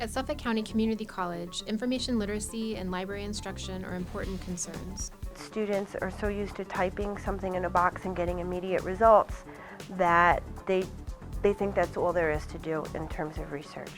At Suffolk County Community College, information literacy and library instruction are important concerns. Students are so used to typing something in a box and getting immediate results that they think that's all there is to do in terms of research,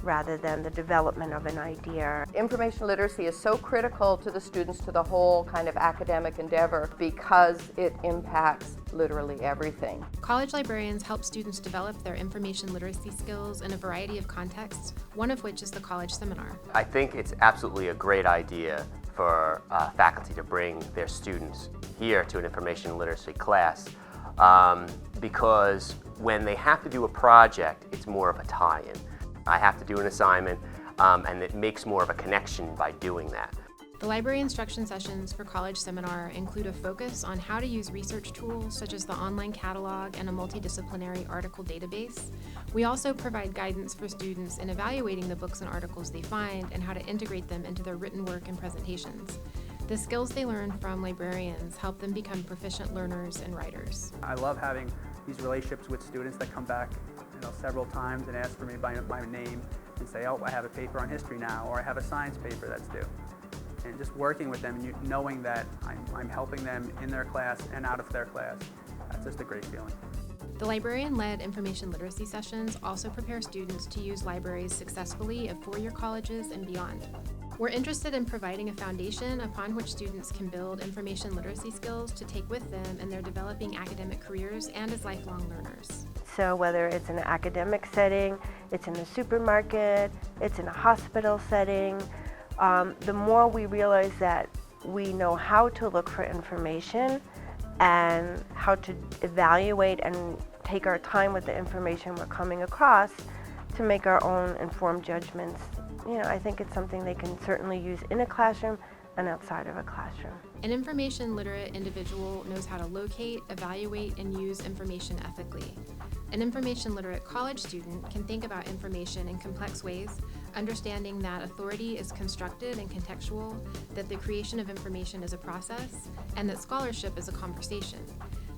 rather than the development of an idea. Information literacy is so critical to the students, to the whole kind of academic endeavor, because it impacts literally everything. College librarians help students develop their information literacy skills in a variety of contexts, one of which is the college seminar. I think it's absolutely a great idea for faculty to bring their students here to an information literacy class because when they have to do a project, it's more of a tie-in. I have to do an assignment, and it makes more of a connection by doing that. The library instruction sessions for College Seminar include a focus on how to use research tools such as the online catalog and a multidisciplinary article database. We also provide guidance for students in evaluating the books and articles they find and how to integrate them into their written work and presentations. The skills they learn from librarians help them become proficient learners and writers. I love having these relationships with students that come back several times and ask for me by my name and say, oh, I have a paper on history now, or I have a science paper that's due. And just working with them and knowing that I'm helping them in their class and out of their class, that's just a great feeling. The librarian-led information literacy sessions also prepare students to use libraries successfully at four-year colleges and beyond. We're interested in providing a foundation upon which students can build information literacy skills to take with them in their developing academic careers and as lifelong learners. So whether it's in an academic setting, it's in a supermarket, it's in a hospital setting, the more we realize that we know how to look for information and how to evaluate and take our time with the information we're coming across to make our own informed judgments. I think it's something they can certainly use in a classroom and outside of a classroom. An information literate individual knows how to locate, evaluate, and use information ethically. An information literate college student can think about information in complex ways, understanding that authority is constructed and contextual, that the creation of information is a process, and that scholarship is a conversation.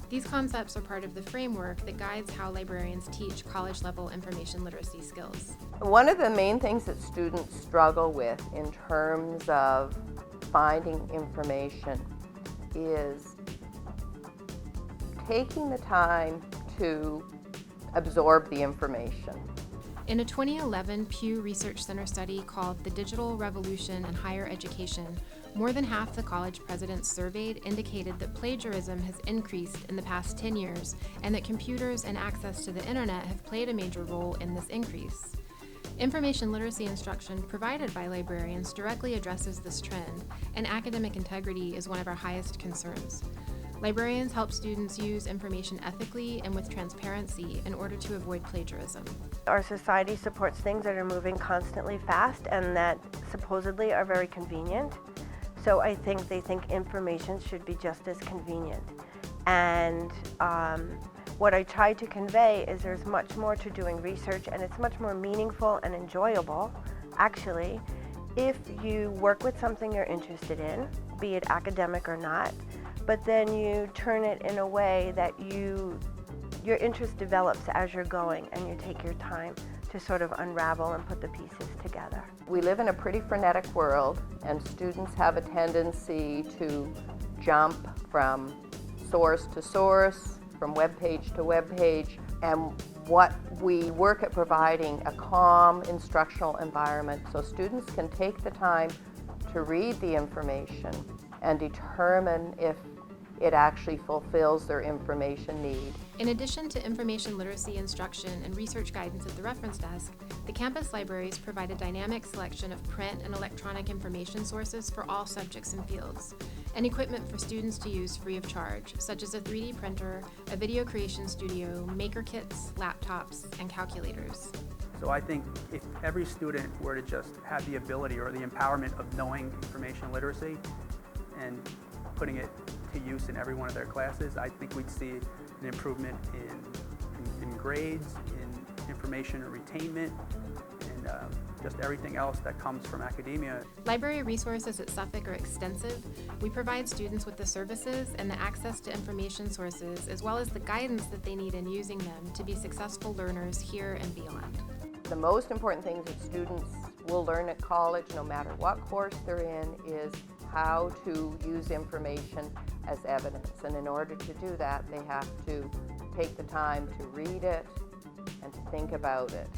These concepts are part of the framework that guides how librarians teach college-level information literacy skills. One of the main things that students struggle with in terms of finding information is taking the time to absorb the information. In a 2011 Pew Research Center study called The Digital Revolution in Higher Education, more than half the college presidents surveyed indicated that plagiarism has increased in the past 10 years and that computers and access to the internet have played a major role in this increase. Information literacy instruction provided by librarians directly addresses this trend, and academic integrity is one of our highest concerns. Librarians help students use information ethically and with transparency in order to avoid plagiarism. Our society supports things that are moving constantly fast and that supposedly are very convenient. So I think they think information should be just as convenient. And what I try to convey is there's much more to doing research, and it's much more meaningful and enjoyable, actually, if you work with something you're interested in, be it academic or not, but then you turn it in a way that your interest develops as you're going and you take your time to sort of unravel and put the pieces together. We live in a pretty frenetic world, and students have a tendency to jump from source to source, from web page to web page, and what we work at providing a calm instructional environment so students can take the time to read the information and determine if it actually fulfills their information need. In addition to information literacy instruction and research guidance at the reference desk, the campus libraries provide a dynamic selection of print and electronic information sources for all subjects and fields, and equipment for students to use free of charge, such as a 3D printer, a video creation studio, maker kits, laptops, and calculators. So I think if every student were to just have the ability or the empowerment of knowing information literacy and putting it to use in every one of their classes, I think we'd see an improvement in grades, in information retainment, and just everything else that comes from academia. Library resources at Suffolk are extensive. We provide students with the services and the access to information sources, as well as the guidance that they need in using them to be successful learners here and beyond. the most important things that students will learn at college, no matter what course they're in, is how to use information as evidence. And in order to do that, they have to take the time to read it and to think about it.